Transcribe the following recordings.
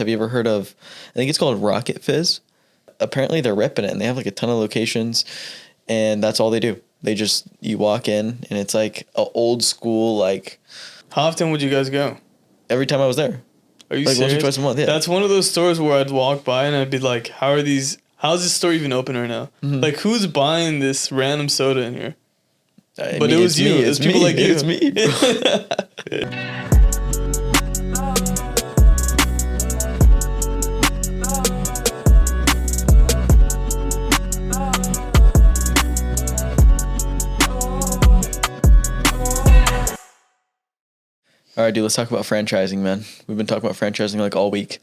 Have you ever heard of, I think it's called Rocket Fizz. Apparently they're ripping it and they have like a ton of locations and that's all they do. You walk in and it's like a old school, like. How often would you guys go? Every time I was there. Are you like serious? Once or twice a month, yeah. That's one of those stores where I'd walk by and I'd be like, how's this store even open right now? Mm-hmm. Like, who's buying this random soda in here? But it was you. It's people like you. It's me. All right, dude, let's talk about franchising, man. We've been talking about franchising like all week.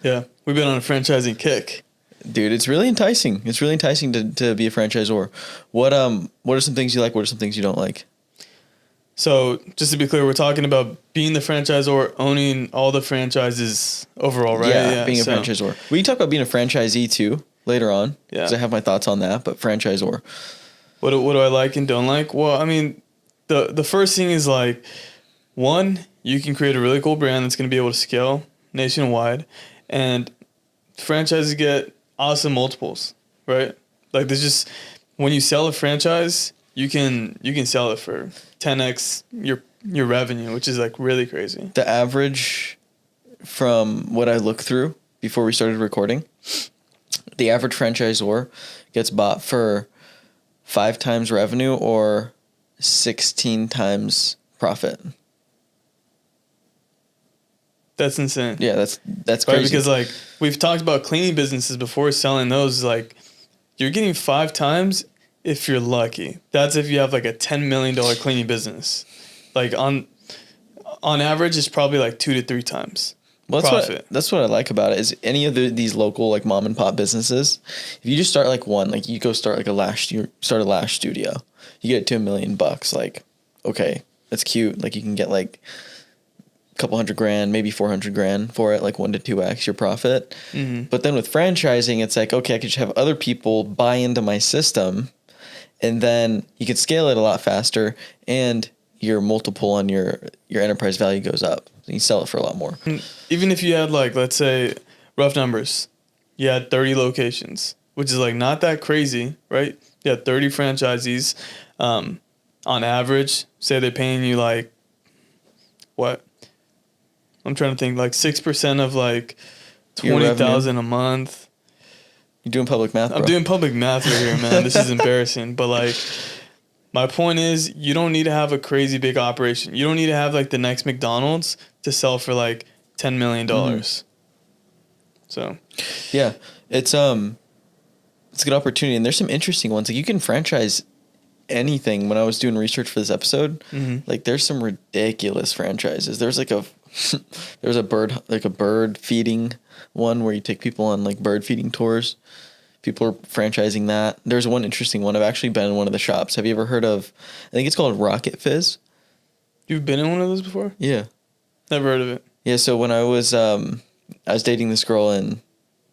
Yeah, we've been on a franchising kick. Dude, it's really enticing. It's really enticing to be a franchisor. What are some things you like? What are some things you don't like? So, just to be clear, we're talking about being the franchisor, owning all the franchises overall, right? Yeah, being a franchisor. We can talk about being a franchisee too later on. Yeah. Because I have my thoughts on that, but franchisor. What do I like and don't like? Well, I mean, the first thing is like, one, you can create a really cool brand that's going to be able to scale nationwide, and franchises get awesome multiples, right? Like there's just, when you sell a franchise, you can sell it for 10x your revenue, which is like really crazy. The average, from what I looked through before we started recording, the average franchisor gets bought for 5 times revenue or 16 times profit. That's insane. Yeah, that's crazy. Right, because like we've talked about cleaning businesses before, selling those, like you're getting 5 times if you're lucky. That's if you have like a $10 million cleaning business. Like on average, it's probably like 2 to 3 times profit. That's what I like about it is any of these local like mom and pop businesses. If you just start like one, like you go start like a lash studio, you get it to $1 million. Like, okay, that's cute. Like you can get like couple $100,000, maybe $400,000 for it, like 1 to 2x your profit. Mm-hmm. But then with franchising, it's like, okay, I could just have other people buy into my system, and then you can scale it a lot faster, and your multiple on your enterprise value goes up. So you sell it for a lot more. Even if you had like, let's say, rough numbers, you had 30 locations, which is like not that crazy, right? You had 30 franchisees. On average, say they're paying you like, what? I'm trying to think, like 6% of like 20,000 a month. You're doing public math, bro. I'm doing public math right here, man. This is embarrassing. But like, my point is, you don't need to have a crazy big operation. You don't need to have like the next McDonald's to sell for like $10 million. Mm-hmm. So, yeah, it's a good opportunity, and there's some interesting ones. Like you can franchise anything. When I was doing research for this episode, mm-hmm. like there's some ridiculous franchises. There's like there's a bird feeding one where you take people on like bird feeding tours. People are franchising that. There's one interesting one. I've actually been in one of the shops. Have you ever heard of, I think it's called Rocket Fizz. You've been in one of those before? Yeah. Never heard of it. Yeah. So when I was dating this girl in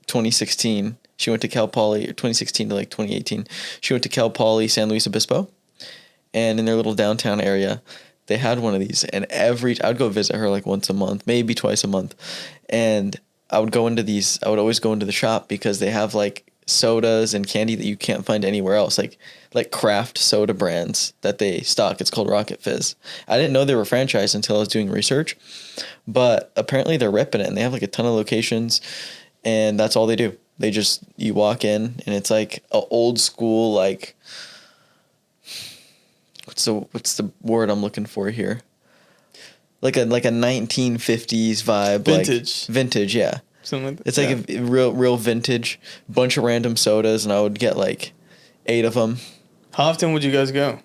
2016, she went to Cal Poly, or 2016 to like 2018. She went to Cal Poly San Luis Obispo, and in their little downtown area, they had one of these, and I would go visit her like once a month, maybe twice a month. And I would always go into the shop because they have like sodas and candy that you can't find anywhere else, like craft soda brands that they stock. It's called Rocket Fizz. I didn't know they were franchised until I was doing research, but apparently they're ripping it and they have like a ton of locations, and that's all they do. You walk in and it's like a old school, like, what's the word I'm looking for here? Like a 1950s vibe. Vintage. Like vintage, yeah. Something like that. It's like a real vintage, bunch of random sodas, and I would get like 8 of them. How often would you guys go?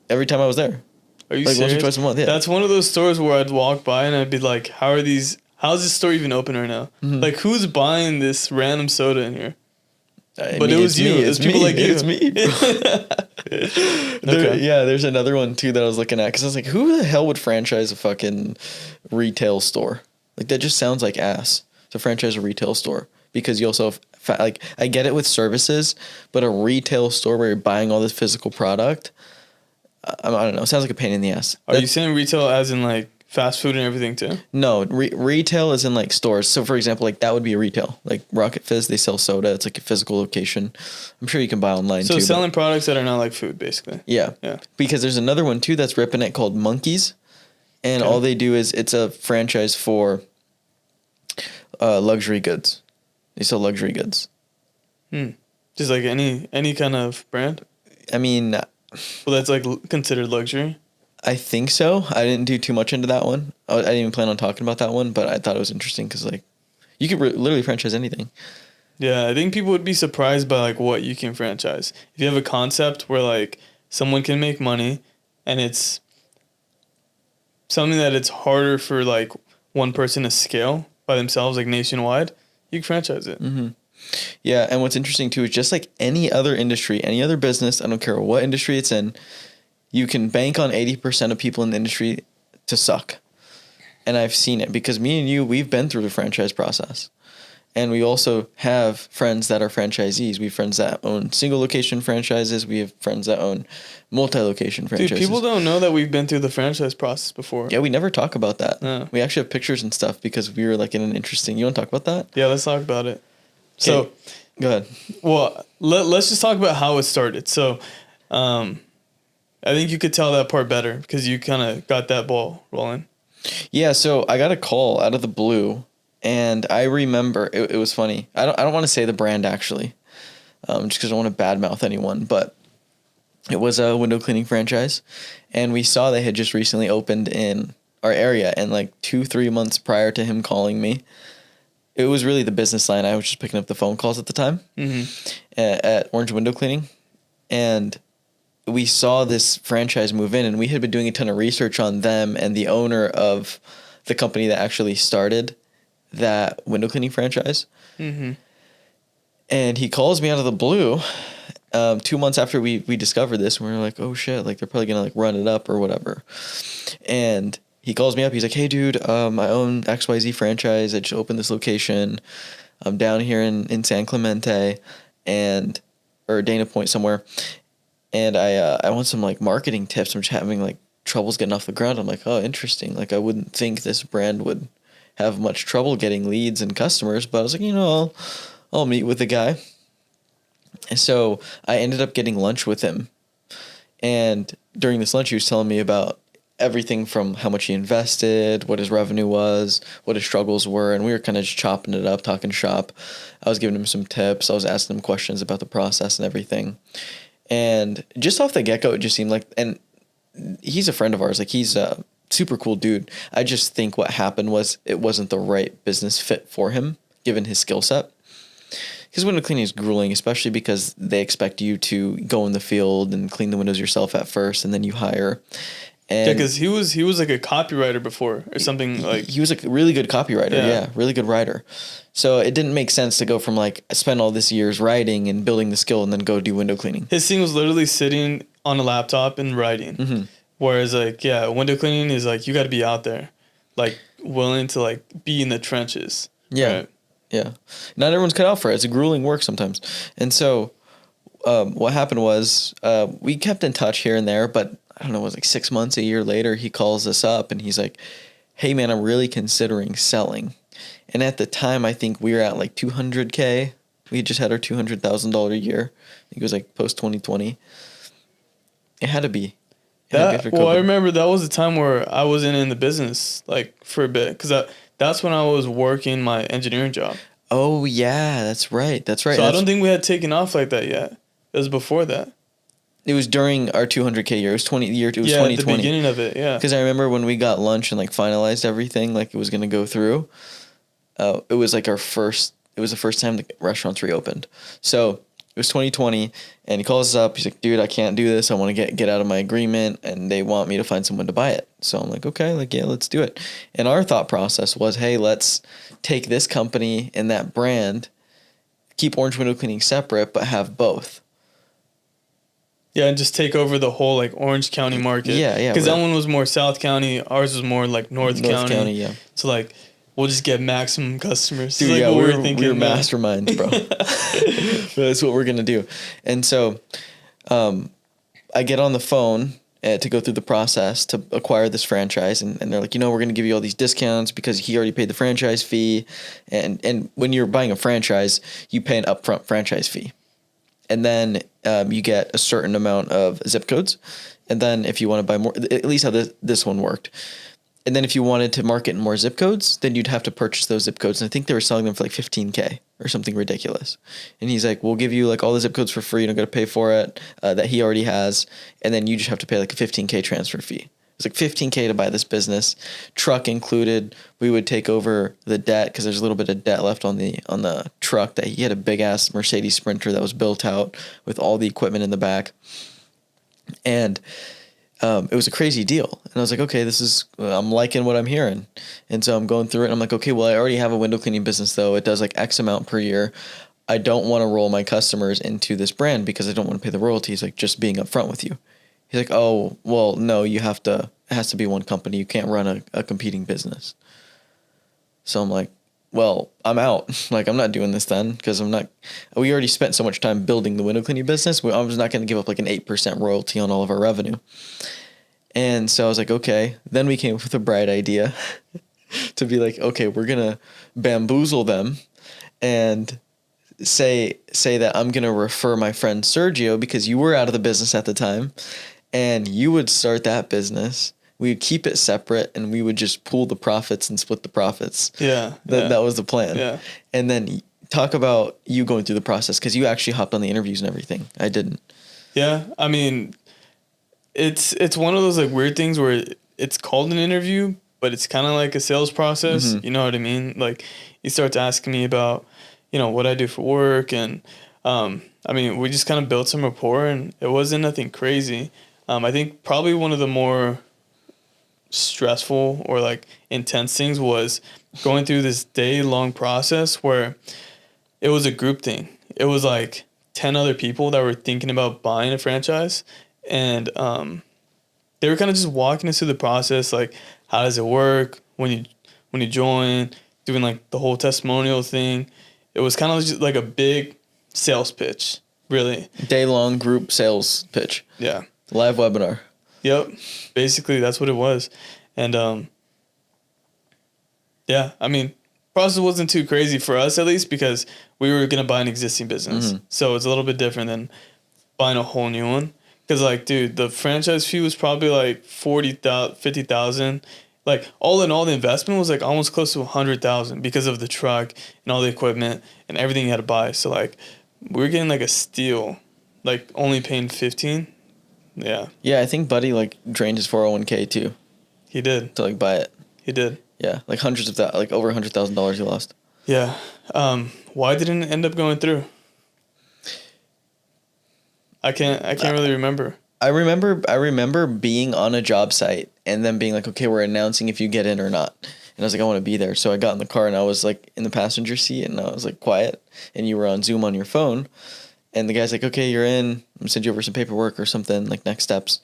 Every time I was there. Are you like serious? Once or twice a month, yeah. That's one of those stores where I'd walk by and I'd be like, how's this store even open right now? Mm-hmm. Like, who's buying this random soda in here? But it was you. It's people like you. It's me. There's another one too that I was looking at because I was like, who the hell would franchise a fucking retail store? Like that just sounds like ass to franchise a retail store, because you also have, like, I get it with services, but a retail store where you're buying all this physical product, I don't know. It sounds like a pain in the ass. Are you saying retail as in like fast food and everything too? No, retail is in like stores. So for example, like that would be a retail. Like Rocket Fizz, they sell soda. It's like a physical location. I'm sure you can buy online So too. selling products that are not like food, basically. Yeah. Yeah. Because there's another one too that's ripping it called Monkeys. And all they do is it's a franchise for luxury goods. They sell luxury goods. Just like any kind of brand? I mean, well, that's like considered luxury? I think so. I didn't do too much into that one. I didn't even plan on talking about that one, but I thought it was interesting because like you could literally franchise anything. Yeah, I think people would be surprised by like what you can franchise. If you have a concept where like someone can make money and it's something that it's harder for like one person to scale by themselves, like nationwide, you can franchise it. Mm-hmm. Yeah, and what's interesting too is just like any other industry, any other business, I don't care what industry it's in, you can bank on 80% of people in the industry to suck. And I've seen it because me and you, we've been through the franchise process. And we also have friends that are franchisees. We have friends that own single location franchises. We have friends that own multi-location franchises. Dude, people don't know that we've been through the franchise process before. Yeah, we never talk about that. No. We actually have pictures and stuff because we were like in an interesting... You want to talk about that? Yeah, let's talk about it. So, go ahead. Well, let's just talk about how it started. So, I think you could tell that part better because you kind of got that ball rolling. Yeah, so I got a call out of the blue, and I remember it was funny. I don't want to say the brand actually, just because I don't want to badmouth anyone. But it was a window cleaning franchise, and we saw they had just recently opened in our area, and like 2-3 months prior to him calling me, it was really the business line. I was just picking up the phone calls at the time at Orange Window Cleaning, and we saw this franchise move in, and we had been doing a ton of research on them and the owner of the company that actually started that window cleaning franchise. Mm-hmm. And he calls me out of the blue 2 months after we discovered this, and we were like, oh shit, like they're probably gonna like run it up or whatever. And he calls me up. He's like, hey dude, I own XYZ franchise. I just opened this location. I'm down here in San Clemente or Dana Point somewhere. And I want some like marketing tips. I'm just having like troubles getting off the ground. I'm like, oh, interesting. Like I wouldn't think this brand would have much trouble getting leads and customers, but I was like, I'll meet with the guy. And so I ended up getting lunch with him. And during this lunch, he was telling me about everything from how much he invested, what his revenue was, what his struggles were. And we were kind of just chopping it up, talking shop. I was giving him some tips. I was asking him questions about the process and everything. And just off the get-go, it just seemed like, and he's a friend of ours, like he's a super cool dude. I just think what happened was it wasn't the right business fit for him, given his skill set. Because window cleaning is grueling, especially because they expect you to go in the field and clean the windows yourself at first, and then you hire. And yeah, because he was like a copywriter before or something like. He was a really good copywriter, yeah, really good writer. So it didn't make sense to go from like spend all this years writing and building the skill and then go do window cleaning. His thing was literally sitting on a laptop and writing. Mm-hmm. Whereas like, yeah, window cleaning is like, you got to be out there, like willing to like be in the trenches. Yeah. Right? Yeah. Not everyone's cut out for it. It's a grueling work sometimes. And so what happened was we kept in touch here and there, but I don't know, it was like 6 months, a year later, he calls us up and he's like, hey man, I'm really considering selling. And at the time, I think we were at like 200K. We had just had our $200,000 a year. I think it was like post 2020. It had to be. Well, I remember that was the time where I wasn't in the business like for a bit because that's when I was working my engineering job. Oh yeah, that's right. So I don't think we had taken off like that yet. It was before that. It was during our 200K year. It was 2020. At the beginning of it, yeah. Because I remember when we got lunch and like finalized everything, like it was gonna go through. It was like it was the first time the restaurants reopened. So it was 2020, and he calls us up. He's like, dude, I can't do this. I want to get out of my agreement, and they want me to find someone to buy it. So I'm like, okay, like, yeah, let's do it. And our thought process was, hey, let's take this company and that brand, keep Orange Window Cleaning separate, but have both. Yeah, and just take over the whole like Orange County market. Yeah. Because that one was more South County. Ours was more like North County. Yeah. So like, we'll just get maximum customers. Dude, like yeah, what we were masterminds, bro. That's what we're gonna do. And so, I get on the phone to go through the process to acquire this franchise. And they're like, we're going to give you all these discounts because he already paid the franchise fee. And when you're buying a franchise, you pay an upfront franchise fee. And then you get a certain amount of zip codes. And then if you want to buy more, at least how this one worked. And then if you wanted to market in more zip codes, then you'd have to purchase those zip codes. And I think they were selling them for like $15K or something ridiculous. And he's like, we'll give you like all the zip codes for free. You don't got to pay for it that he already has. And then you just have to pay like a $15K transfer fee. It's like $15K to buy this business, truck included. We would take over the debt because there's a little bit of debt left on the truck. That he had a big ass Mercedes Sprinter that was built out with all the equipment in the back. And it was a crazy deal. And I was like, okay, I'm liking what I'm hearing. And so I'm going through it and I'm like, okay, well, I already have a window cleaning business though. It does like X amount per year. I don't want to roll my customers into this brand because I don't want to pay the royalties, like just being upfront with you. He's like, oh, well, no, it has to be one company. You can't run a competing business. So I'm like, well, I'm out. Like, I'm not doing this then because we already spent so much time building the window cleaning business. I was not going to give up like an 8% royalty on all of our revenue. And so I was like, okay. Then we came up with a bright idea to be like, okay, we're going to bamboozle them and say that I'm going to refer my friend Sergio because you were out of the business at the time and you would start that business. We would keep it separate and we would just pool the profits and split the profits. Yeah. That was the plan. Yeah. And then talk about you going through the process because you actually hopped on the interviews and everything. I didn't. Yeah. I mean, it's one of those like weird things where it's called an interview, but it's kind of like a sales process. Mm-hmm. You know what I mean? Like he starts asking me about, what I do for work. And, I mean, we just kind of built some rapport and it wasn't nothing crazy. I think probably one of the more stressful or like intense things was going through this day-long process where it was a group thing. It was like 10 other people that were thinking about buying a franchise, and they were kind of just walking us through the process, like how does it work when you join, doing like the whole testimonial thing. It was kind of just like a big sales pitch, really. Day-long group sales pitch. Yeah. Live webinar. Yep. Basically, that's what it was. And, yeah, I mean, process wasn't too crazy for us, at least, because we were going to buy an existing business. Mm-hmm. So it's a little bit different than buying a whole new one. Because, like, dude, the franchise fee was probably like $40,000, $50,000. Like, all in all, the investment was like almost close to $100,000 because of the truck and all the equipment and everything you had to buy. So, like, we were getting like a steal, like only paying $15,000. Yeah. Yeah, I think Buddy like drained his 401k too. He did. To like buy it. He did. Yeah, like hundreds of that, like over $100,000 he lost. Yeah. Why didn't it end up going through? I can't really remember. I remember being on a job site and then being like, okay, we're announcing if you get in or not. And I was like, I want to be there. So I got in the car and I was like in the passenger seat and I was like quiet and you were on Zoom on your phone. And the guy's like, okay, you're in. I'm going to send you over some paperwork or something, like next steps.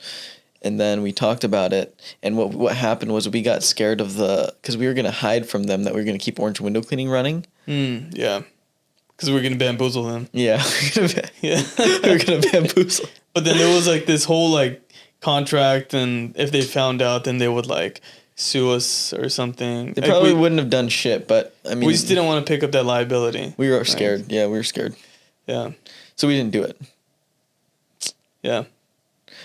And then we talked about it. And what happened was we got scared because we were going to hide from them that we were going to keep Orange Window Cleaning running. Yeah. Because we were going to bamboozle them. Yeah. Yeah. We were going to bamboozle. But then there was like this whole like contract, and if they found out, then they would like sue us or something. They like, probably wouldn't have done shit, but I mean. We just didn't want to pick up that liability. We were scared. Right? Yeah, we were scared. Yeah. So we didn't do it. Yeah.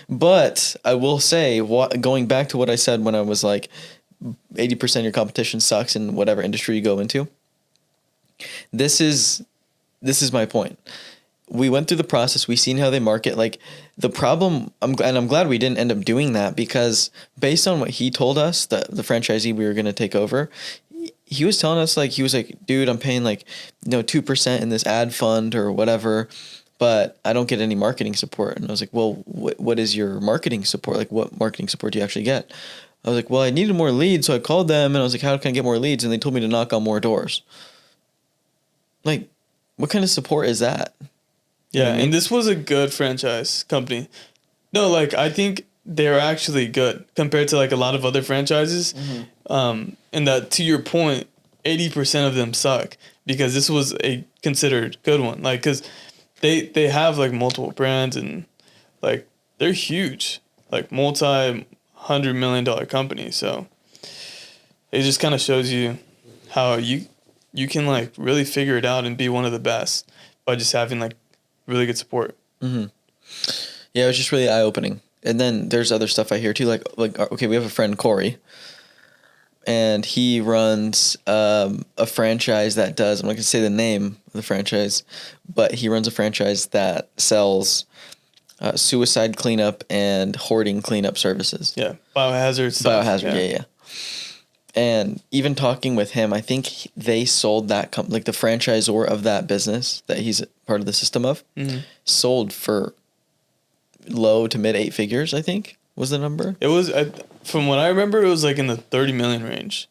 But I will say, going back to what I said when I was like, 80% of your competition sucks in whatever industry you go into. This is my point. We went through the process. We seen how they market. Like the problem, I'm glad we didn't end up doing that because based on what he told us, the franchisee we were going to take over, he was telling us he was like, dude, I'm paying 2% in this ad fund or whatever, but I don't get any marketing support. And I was like, well, what is your marketing support? Like what marketing support do you actually get? I was like, well, I needed more leads. So I called them and I was like, how can I get more leads? And they told me to knock on more doors. Like, what kind of support is that? Yeah, and this was a good franchise company. No, I think they're actually good compared to a lot of other franchises. Mm-hmm. And that, to your point, 80% of them suck because this was a considered good one. Because they have multiple brands and they're huge. like multi-$100 million company. So it just kind of shows you how you can like really figure it out and be one of the best by just having like really good support. Mm-hmm. Yeah, it was just really eye opening. And then there's other stuff I hear too. Like okay, we have a friend Corey, and he runs a franchise that does. I'm not gonna say the name of the franchise, but he runs a franchise that sells suicide cleanup and hoarding cleanup services. Yeah, biohazard stuff. Biohazard, yeah. And even talking with him, I think they sold that like the franchisor of that business that he's part of the system of, sold for low to mid 8 figures, I think was the number. It was, from what I remember, it was like in the 30 million range.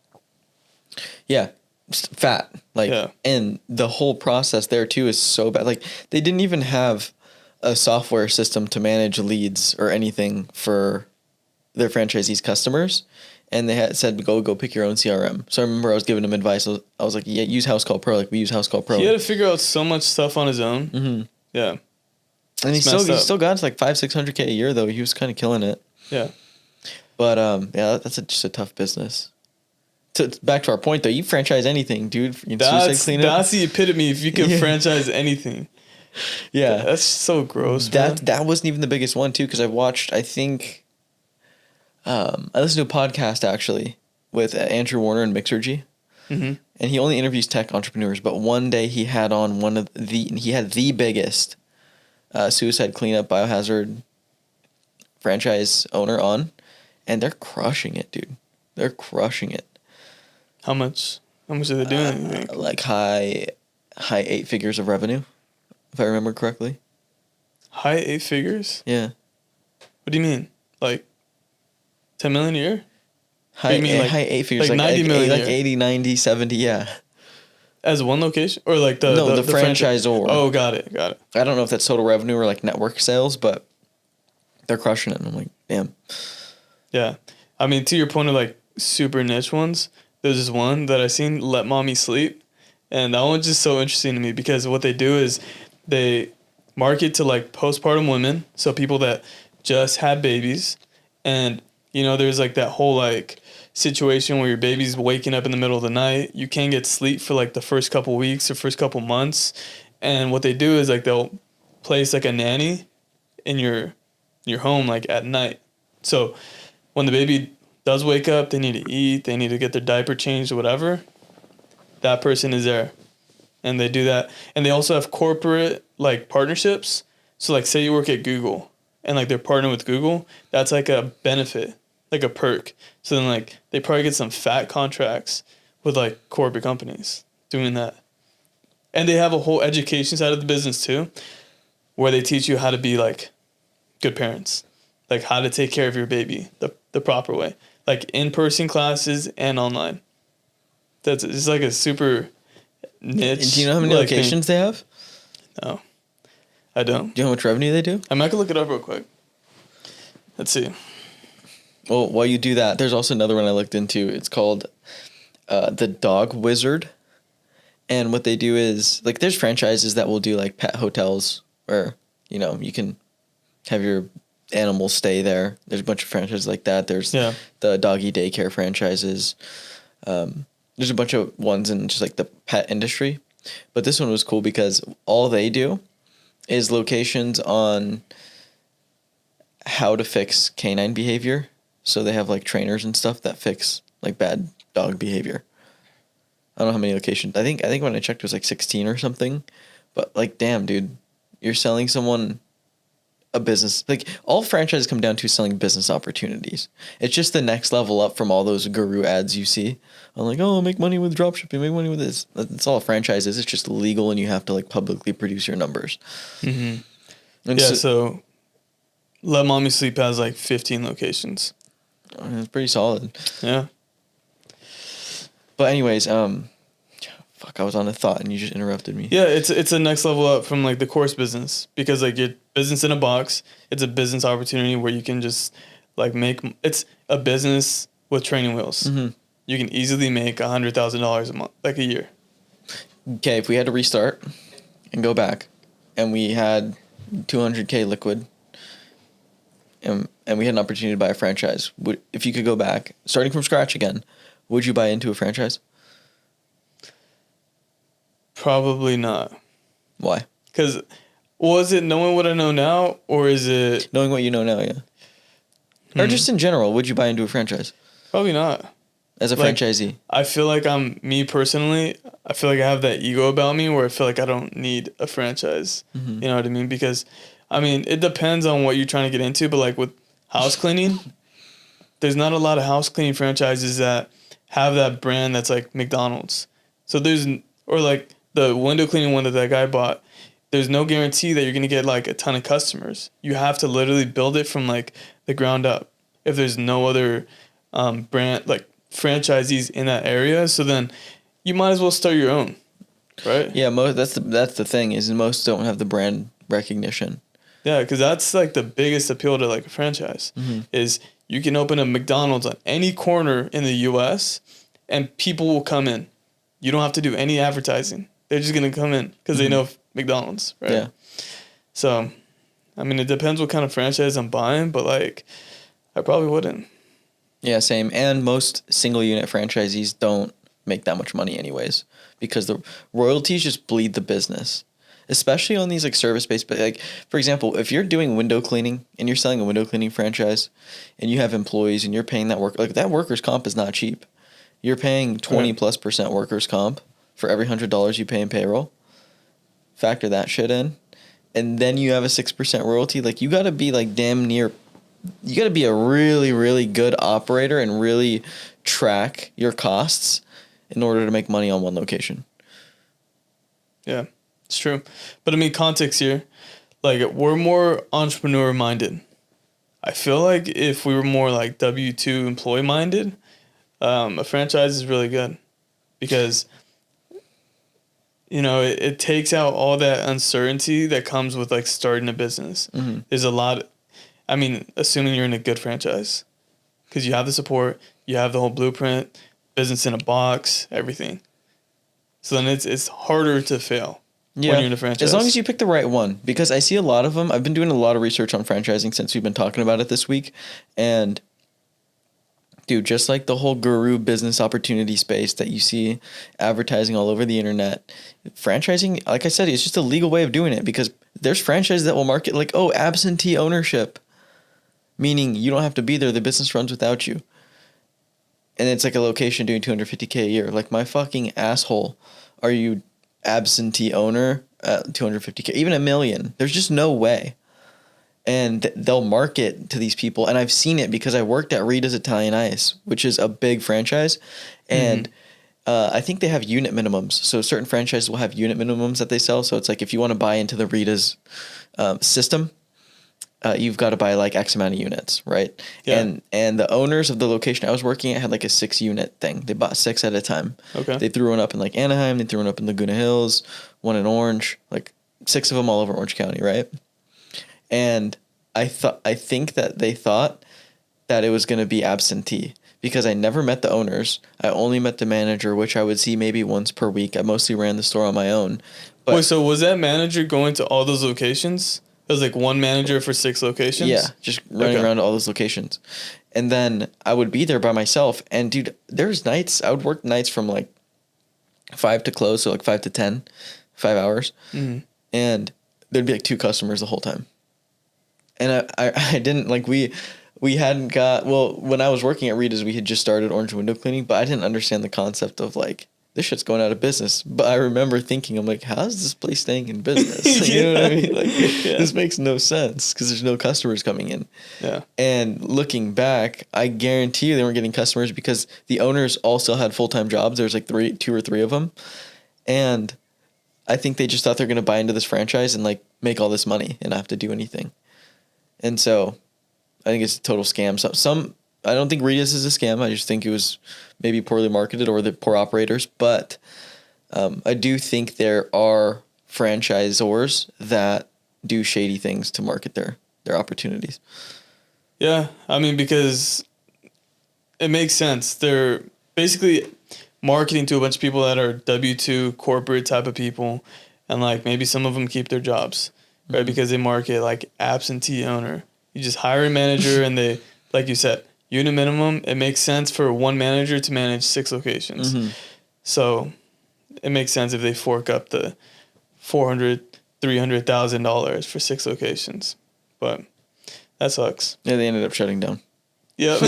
Yeah, fat. Like, yeah. And the whole process there too is so bad. Like they didn't even have a software system to manage leads or anything for their franchisees' customers. And they had said, go pick your own CRM. So I remember I was giving him advice. I was like, yeah, use House Call Pro. Like we use House Call Pro. He had to figure out so much stuff on his own. Mm-hmm. Yeah. And he still got to like 500-600K a year though. He was kind of killing it. Yeah. But yeah, that's just a tough business. Back to our point though, you franchise anything, dude. That's the epitome. If you can franchise anything. Yeah. That's so gross. That wasn't even the biggest one too, because I watched, I think, I listened to a podcast actually with Andrew Warner and Mixergy, and he only interviews tech entrepreneurs. But one day he had on the biggest suicide cleanup biohazard franchise owner on, and they're crushing it, dude. They're crushing it. How much are they doing? Like high 8 figures of revenue, if I remember correctly. High 8 figures? Yeah. What do you mean? Like 10 million a year? High 8 figures, like 90 million, like 80, 90, 70, yeah. As one location, or like the franchisor? Oh, got it. I don't know if that's total revenue or like network sales, but they're crushing it. And I'm like, damn. Yeah, I mean, to your point of like super niche ones, there's this one that I seen, Let Mommy Sleep, and that one's just so interesting to me because what they do is they market to like postpartum women, so people that just had babies, and there's like that whole like situation where your baby's waking up in the middle of the night. You can't get sleep for like the first couple weeks or first couple months. And what they do is like they'll place like a nanny in your home like at night. So when the baby does wake up, they need to eat, they need to get their diaper changed or whatever, that person is there. And they do that. And they also have corporate like partnerships. So like say you work at Google and like they're partnering with Google, that's like a benefit, like a perk. So then like they probably get some fat contracts with like corporate companies doing that. And they have a whole education side of the business too, where they teach you how to be like good parents, like how to take care of your baby the proper way, like in-person classes and online. That's it's like a super niche. Do you know how many locations they have? No, I don't. Do you know how much revenue they do? I might look it up real quick. Let's see. Well, while you do that, there's also another one I looked into. It's called The Dog Wizard. And what they do is, like, there's franchises that will do, like, pet hotels where, you can have your animals stay there. There's a bunch of franchises like that. There's the doggy daycare franchises. There's a bunch of ones in just, like, the pet industry. But this one was cool because all they do is locations on how to fix canine behavior. So they have like trainers and stuff that fix like bad dog behavior. I don't know how many locations. I think when I checked it was like 16 or something. But like, damn, dude, you're selling someone a business. Like all franchises come down to selling business opportunities. It's just the next level up from all those guru ads you see. I'm like, oh, make money with dropshipping, make money with this. That's all a franchise is. It's just legal and you have to like publicly produce your numbers. Mm-hmm. And so Let Mommy Sleep has like 15 locations. It's pretty solid. Yeah. But anyways, I was on a thought and you just interrupted me. Yeah, it's a next level up from like the course business because like your business in a box, it's a business opportunity where you can just like it's a business with training wheels. Mm-hmm. You can easily make $100,000 a month, like a year. Okay, if we had to restart and go back and we had 200K liquid and we had an opportunity to buy a franchise, if you could go back, starting from scratch again, would you buy into a franchise? Probably not. Why? Because was it knowing what I know now, or is it Knowing what you know now, yeah. Or just in general, would you buy into a franchise probably not? as a Like, franchisee? I feel like me personally, I feel like I have that ego about me where I feel like I don't need a franchise. Mm-hmm. You know what I mean? Because, I mean, it depends on what you're trying to get into, but like with house cleaning, there's not a lot of house cleaning franchises that have that brand that's like McDonald's. So or like the window cleaning one that guy bought, there's no guarantee that you're going to get like a ton of customers. You have to literally build it from like the ground up if there's no other brand, like franchisees in that area. So then you might as well start your own, right? Yeah, that's the thing is most don't have the brand recognition. Yeah, because that's like the biggest appeal to like a franchise is you can open a McDonald's on any corner in the U.S. and people will come in. You don't have to do any advertising. They're just going to come in because they know McDonald's, right? Yeah. So, I mean, it depends what kind of franchise I'm buying, but like, I probably wouldn't. Yeah, same. And most single unit franchisees don't make that much money anyways because the royalties just bleed the business, especially on these like service based. But like, for example, if you're doing window cleaning and you're selling a window cleaning franchise and you have employees and you're paying that that workers' comp is not cheap. You're paying 20+% workers' comp for every $100 you pay in payroll. Factor that shit in. And then you have a 6% royalty. Like, you got to be like damn near, you got to be a really, really good operator and really track your costs in order to make money on one location. Yeah, it's true. But I mean, context here, like we're more entrepreneur minded. I feel like if we were more like W-2 employee minded, a franchise is really good because, you know, it takes out all that uncertainty that comes with like starting a business. Mm-hmm. There's a lot, I mean, assuming you're in a good franchise because you have the support, you have the whole blueprint, business in a box, everything. So then it's harder to fail when you're in a franchise. As long as you pick the right one, because I see a lot of them. I've been doing a lot of research on franchising since we've been talking about it this week. And dude, just like the whole guru business opportunity space that you see advertising all over the internet, franchising, like I said, it's just a legal way of doing it because there's franchises that will market like, oh, absentee ownership, meaning you don't have to be there. The business runs without you. And it's like a location doing $250K a year. Like, my fucking asshole, are you absentee owner at $250K, even $1 million? There's just no way. And they'll market to these people. And I've seen it because I worked at Rita's Italian Ice, which is a big franchise. And I think they have unit minimums. So certain franchises will have unit minimums that they sell. So it's like if you want to buy into the Rita's system, you've got to buy like X amount of units, right? Yeah. And the owners of the location I was working at had like a 6-unit thing. They bought 6 at a time. Okay. They threw one up in like Anaheim. They threw one up in Laguna Hills, one in Orange, like 6 of them all over Orange County, right? And I think that they thought that it was going to be absentee because I never met the owners. I only met the manager, which I would see maybe once per week. I mostly ran the store on my own. But wait, so was that manager going to all those locations? It was like one manager for 6 locations? Yeah, just running around to all those locations. And then I would be there by myself. And, dude, there's nights, I would work nights from like 5 to close, so like 5 to 10, 5 hours. Mm-hmm. And there'd be like 2 customers the whole time. And I didn't, like, we hadn't got, well, when I was working at Rita's, we had just started Orange Window Cleaning, but I didn't understand the concept of, like, this shit's going out of business. But I remember thinking, I'm like, how's this place staying in business? You know what I mean? Like, this makes no sense because there's no customers coming in. Yeah. And looking back, I guarantee you they weren't getting customers because the owners all still had full-time jobs. There's like 2 or 3 of them. And I think they just thought they're going to buy into this franchise and like make all this money and not have to do anything. And so I think it's a total scam. So I don't think Rita's is a scam. I just think it was maybe poorly marketed or the poor operators. But I do think there are franchisors that do shady things to market their opportunities. Yeah, I mean, because it makes sense. They're basically marketing to a bunch of people that are W-2 corporate type of people. And like maybe some of them keep their jobs, right? Mm-hmm. Because they market like absentee owner. You just hire a manager, and they, like you said, unit minimum. It makes sense for one manager to manage 6 locations. Mm-hmm. So it makes sense if they fork up the $300,000 for 6 locations. But that sucks. Yeah, they ended up shutting down. Yep.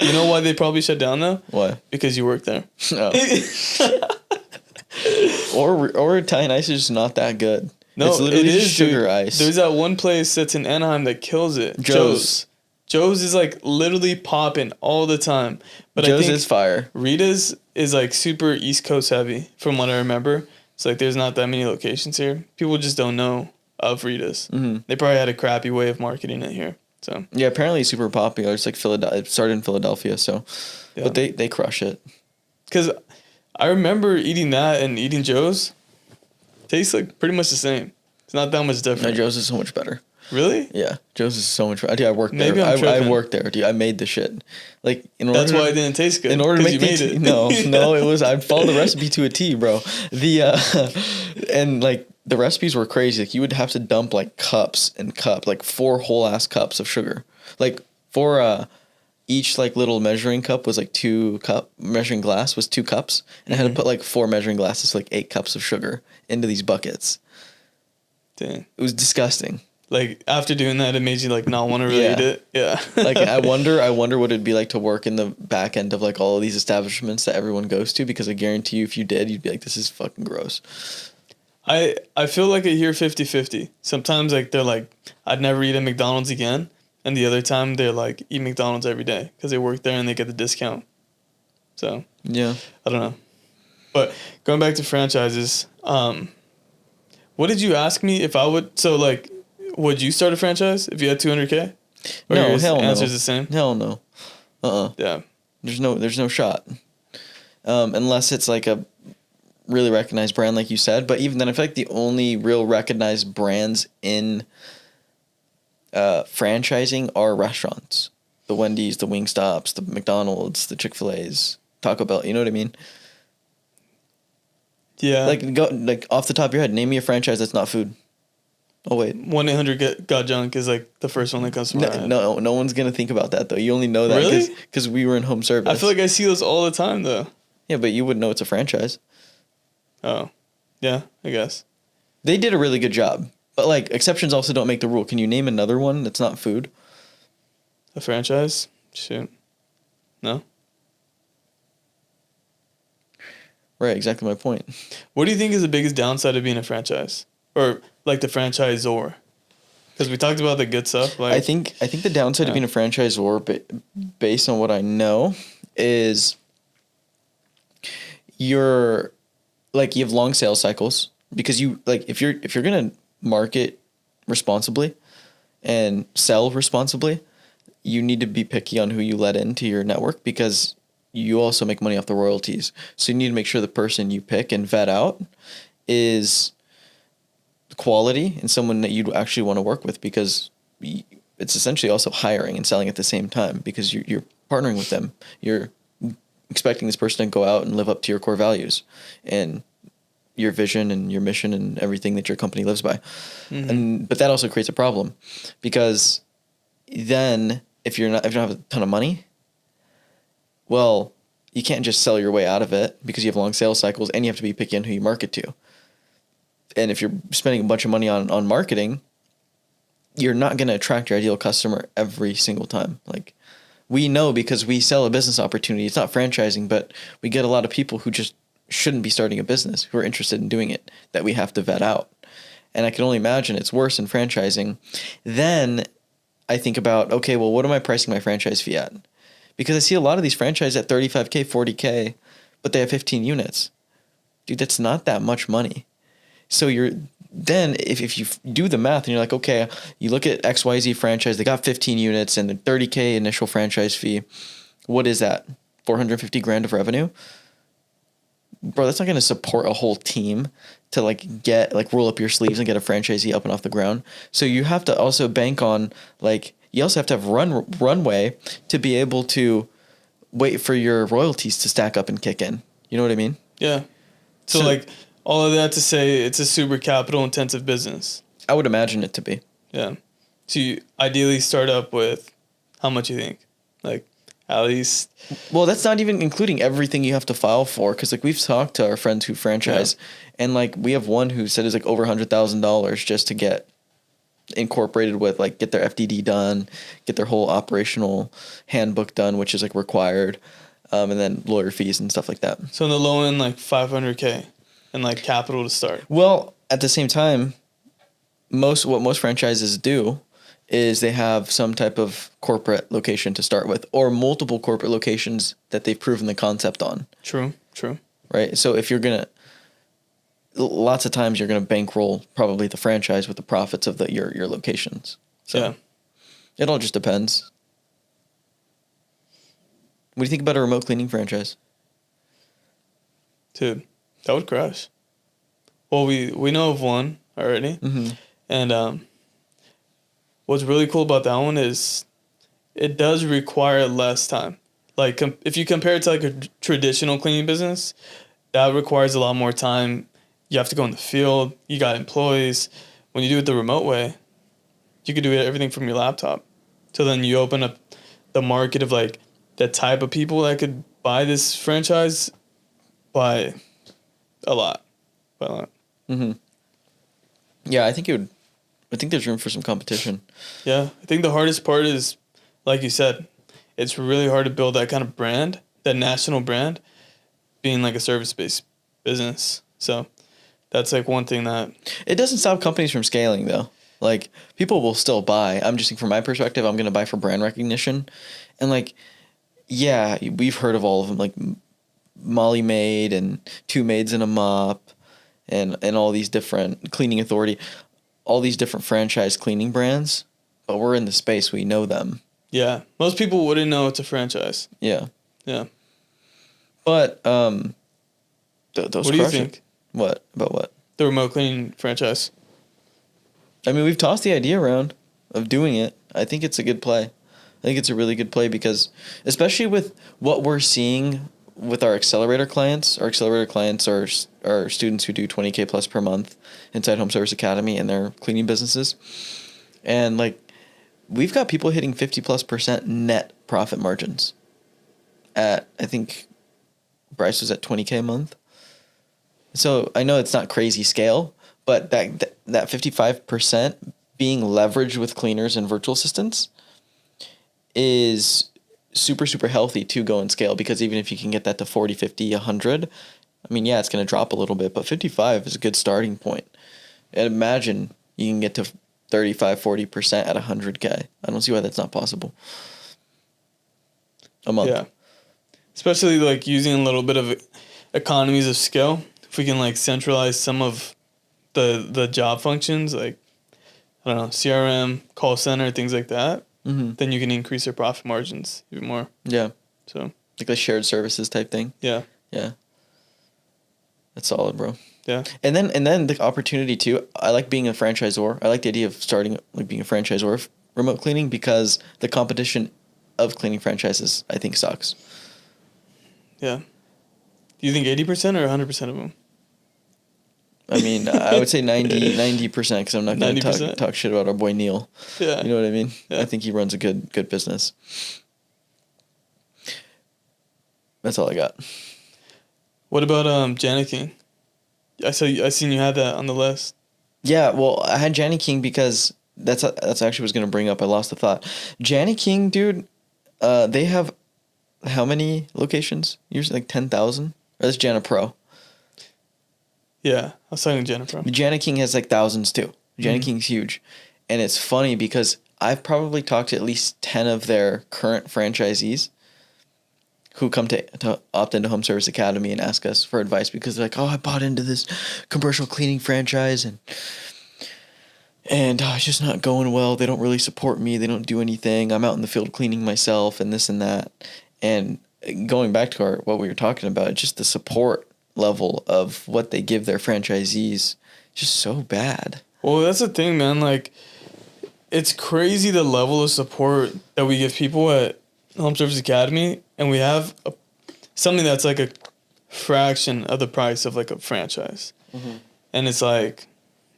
You know why they probably shut down though? Why? Because you work there. Oh. or Italian ice is just not that good. No, it's literally it is just sugar dude. ice. There's that one place that's in Anaheim that kills it. Joe's. Joe's is like literally popping all the time. But Joe's I think is fire. Rita's is like super East Coast heavy from what I remember. It's like there's not that many locations here. People just don't know of Rita's. Mm-hmm. They probably had a crappy way of marketing it here. So Yeah, apparently it's super popular. It's like Philadelphia. It started in Philadelphia, so yeah. but they crush it. Because I remember eating that and eating Joe's. Tastes like pretty much the same. It's not that much No, different. Joe's is so much better. Really? Yeah, Joe's is so much better. Dude, I worked Maybe there. I'm I tripping. worked there, dude. I made the shit. Like That's why it didn't taste good. In order to 'cause make you made it. no, it was I followed the recipe to a T, bro. And like the recipes were crazy. Like you would have to dump like cups and cups, like 4 whole ass cups of sugar. Like for each like little measuring cup was like 2 cup measuring glass was 2 cups, and I had to put like 4 measuring glasses, like 8 cups of sugar into these buckets. Dang. It was disgusting. Like after doing that, it made you like not want to really eat it. Yeah. Like I wonder what it'd be like to work in the back end of like all of these establishments that everyone goes to, because I guarantee you if you did, you'd be like, this is fucking gross. I feel like I hear 50-50. Sometimes like they're like, I'd never eat at McDonald's again, and the other time they're like, eat McDonald's every day because they work there and they get the discount. So Yeah. I don't know. But going back to franchises, what did you ask me if I would? So like, would you start a franchise if you had 200K? Or No, your hell no. answer's the same. Hell no. Yeah. There's no shot. Unless it's like a really recognized brand, like you said. But even then, I feel like the only real recognized brands in franchising are restaurants. The Wendy's, the Wingstops, the McDonald's, the Chick-fil-A's, Taco Bell. You know what I mean? Yeah. Like off the top of your head, name me a franchise that's not food. Oh wait, 1-800-GOT-JUNK is like the first one that comes to mind. no one's gonna think about that though. You only know that Really? because we were in home service. I feel like I see those all the time though. Yeah, but you wouldn't know it's a franchise. Oh, yeah, I guess. They did a really good job, but like exceptions also don't make the rule. Can you name another one that's not food? A franchise? Shoot. No? Right, exactly my point. What do you think is the biggest downside of being a franchise? Or like the franchisor? Because we talked about the good stuff. Like I think the downside of being a franchisor, based on what I know, is you have long sales cycles, because you like if you're gonna market responsibly and sell responsibly, you need to be picky on who you let into your network, because you also make money off the royalties. So you need to make sure the person you pick and vet out is quality and someone that you'd actually want to work with, because it's essentially also hiring and selling at the same time, because you're partnering with them. You're expecting this person to go out and live up to your core values and your vision and your mission and everything that your company lives by. Mm-hmm. But that also creates a problem, because then if you don't have a ton of money, well, you can't just sell your way out of it, because you have long sales cycles and you have to be picky on who you market to. And if you're spending a bunch of money on marketing, you're not going to attract your ideal customer every single time. Like, we know, because we sell a business opportunity. It's not franchising, but we get a lot of people who just shouldn't be starting a business, who are interested in doing it, that we have to vet out. And I can only imagine it's worse in franchising. Then I think about, okay, well, what am I pricing my franchise fee at? Because I see a lot of these franchises at $35K, $40K, but they have 15 units. Dude, that's not that much money. So if you do the math and you're like, okay, you look at XYZ franchise, they got 15 units and the $30K initial franchise fee. What is that? $450,000 of revenue? Bro, that's not going to support a whole team to roll up your sleeves and get a franchisee up and off the ground. So you have to also bank on you also have to have runway to be able to wait for your royalties to stack up and kick in. You know what I mean? Yeah. So all of that to say, it's a super capital intensive business. I would imagine it to be. Yeah. to ideally start up with how much you think? Like, at least. Well, that's not even including everything you have to file for, because like we've talked to our friends who franchise, and like we have one who said it's like over $100,000 just to get incorporated with, like, get their FDD done, get their whole operational handbook done, which is like required, and then lawyer fees and stuff like that. So in the low end, like $500K and like capital to start. Well, at the same time, what most franchises do is they have some type of corporate location to start with, or multiple corporate locations that they've proven the concept on. True. Right? So if you're going to, lots of times you're going to bankroll probably the franchise with the profits of your locations. So it all just depends. What do you think about a remote cleaning franchise? Dude, that would crash. Well, we know of one already. Mm-hmm. And what's really cool about that one is it does require less time. Like, if you compare it to like a traditional cleaning business, that requires a lot more time. You have to go in the field. You got employees. When you do it the remote way, you could do everything from your laptop. So then you open up the market of like the type of people that could buy this franchise by a lot. Mm-hmm. Yeah, I think there's room for some competition. Yeah, I think the hardest part is, like you said, it's really hard to build that kind of brand, that national brand, being like a service-based business. So that's like one thing that... It doesn't stop companies from scaling, though. Like, people will still buy. I'm just saying, from my perspective, I'm going to buy for brand recognition. And, like, yeah, we've heard of all of them, like Molly Maid and Two Maids and a Mop and all these different Cleaning Authority, all these different franchise cleaning brands. But we're in the space. We know them. Yeah. Most people wouldn't know it's a franchise. Yeah. Yeah. But those what do you think? What? About what? The remote cleaning franchise. I mean, we've tossed the idea around of doing it. I think it's a good play. I think it's a really good play because, especially with what we're seeing with our accelerator clients are students who do 20K plus per month inside Home Service Academy and their cleaning businesses. And like, we've got people hitting 50+% net profit margins at, I think Bryce was at 20K a month. So I know it's not crazy scale, but that 55% being leveraged with cleaners and virtual assistants is super, super healthy to go and scale, because even if you can get that to 40, 50, 100, I mean, yeah, it's going to drop a little bit, but 55 is a good starting point. And imagine you can get to 35, 40% at 100K. I don't see why that's not possible. A month. Yeah. Especially like using a little bit of economies of scale. If we can like centralize some of the job functions, like, I don't know, CRM, call center, things like that, then you can increase your profit margins even more. Yeah. So like a shared services type thing. Yeah. Yeah. That's solid, bro. Yeah. And then the opportunity too. I like being a franchisor. I like the idea of starting like being a franchisor of remote cleaning, because the competition of cleaning franchises, I think, sucks. Yeah. Do you think 80% or 100% of them? I mean, I would say 90%, because I'm not going to talk shit about our boy Neil. Yeah. You know what I mean? Yeah. I think he runs a good business. That's all I got. What about Janet King? I seen you had that on the list. Yeah, well, I had Janny King because that's actually what I was going to bring up. I lost the thought. Janny King, dude, they have how many locations? Usually like 10,000? Or that's Jana Pro. Yeah, I was talking Jennifer. Jana King has like thousands too. Jana King's huge. And it's funny because I've probably talked to at least 10 of their current franchisees who come to opt into Home Service Academy and ask us for advice, because they're like, oh, I bought into this commercial cleaning franchise and it's just not going well. They don't really support me. They don't do anything. I'm out in the field cleaning myself and this and that. And going back to what we were talking about, just the support level of what they give their franchisees, just so bad. Well, that's the thing, man. Like, it's crazy the level of support that we give people at Home Service Academy, and we have something that's like a fraction of the price of like a franchise. And it's like,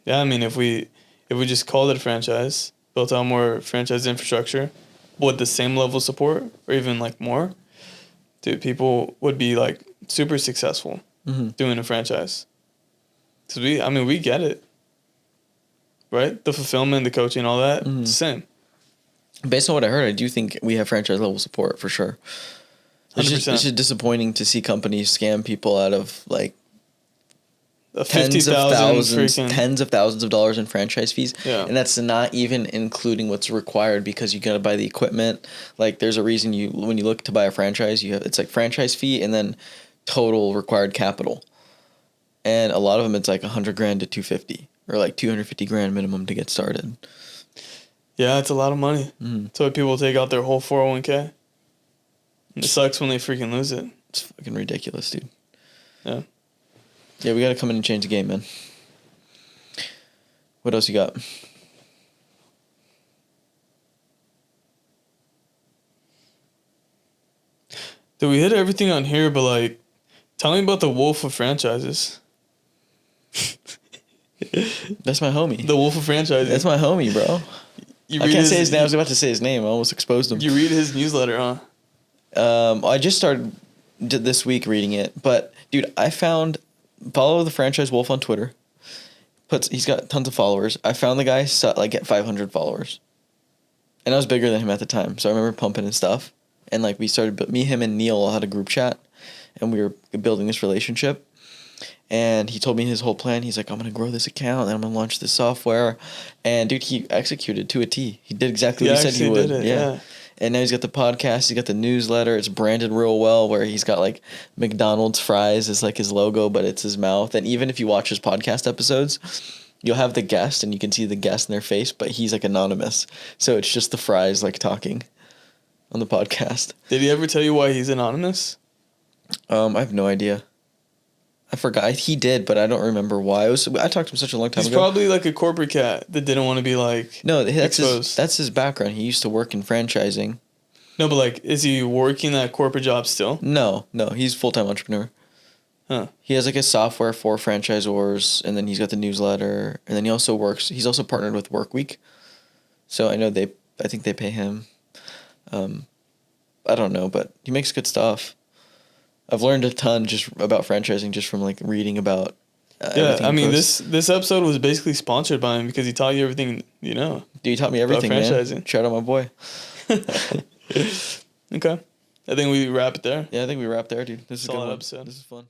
yeah, I mean, if we just called it a franchise built out more franchise infrastructure with the same level of support or even like more, dude, people would be like super successful doing a franchise. Cause we get it, right? The fulfillment, the coaching, all that, it's the same. Based on what I heard, I do think we have franchise level support for sure. It's 100%. just disappointing to see companies scam people out of like A tens of 50,000 thousands, freaking tens of thousands of dollars in franchise fees. Yeah. And that's not even including what's required because you got to buy the equipment. Like there's a reason when you look to buy a franchise, it's like franchise fee and then total required capital. And a lot of them, it's like $100,000 to $250,000 or like $250,000 minimum to get started. Yeah, it's a lot of money. So people take out their whole 401k. It sucks when they freaking lose it. It's fucking ridiculous, dude. Yeah. Yeah, we got to come in and change the game, man. What else you got? Dude, we hit everything on here, but like, tell me about the Wolf of franchises. That's my homie. The Wolf of franchises. That's my homie, bro. I can't say his name. I was about to say his name. I almost exposed him. You read his newsletter, huh? I just started this week reading it, but dude, follow the franchise Wolf on Twitter. He's got tons of followers. I found the guy like at 500 followers, and I was bigger than him at the time, so I remember pumping and stuff. And like we started, me, him, and Neil all had a group chat, and we were building this relationship. And he told me his whole plan. He's like, I'm gonna grow this account, and I'm gonna launch this software. And dude, he executed to a T. He did exactly what he said he would. Did it, yeah. And now he's got the podcast. He's got the newsletter. It's branded real well, where he's got like McDonald's fries as like his logo, but it's his mouth. And even if you watch his podcast episodes, you'll have the guest, and you can see the guest in their face, but he's like anonymous. So it's just the fries like talking on the podcast. Did he ever tell you why he's anonymous? I have no idea. I forgot. He did, but I don't remember why. I talked to him such a long time ago. He's probably like a corporate cat that didn't want to be like exposed. That's his background. He used to work in franchising. No, but like, is he working that corporate job still? No, he's a full-time entrepreneur. Huh. He has like a software for franchisors, and then he's got the newsletter, and then he's also partnered with Workweek. So I think they pay him. I don't know, but he makes good stuff. I've learned a ton just about franchising just from like reading about. I mean this episode was basically sponsored by him because he taught you everything you know. Dude, he taught me everything, about franchising. Man. Shout out my boy. Okay, I think we wrap it there. Yeah, I think we wrap there, dude. This is a good one. Episode. This is fun.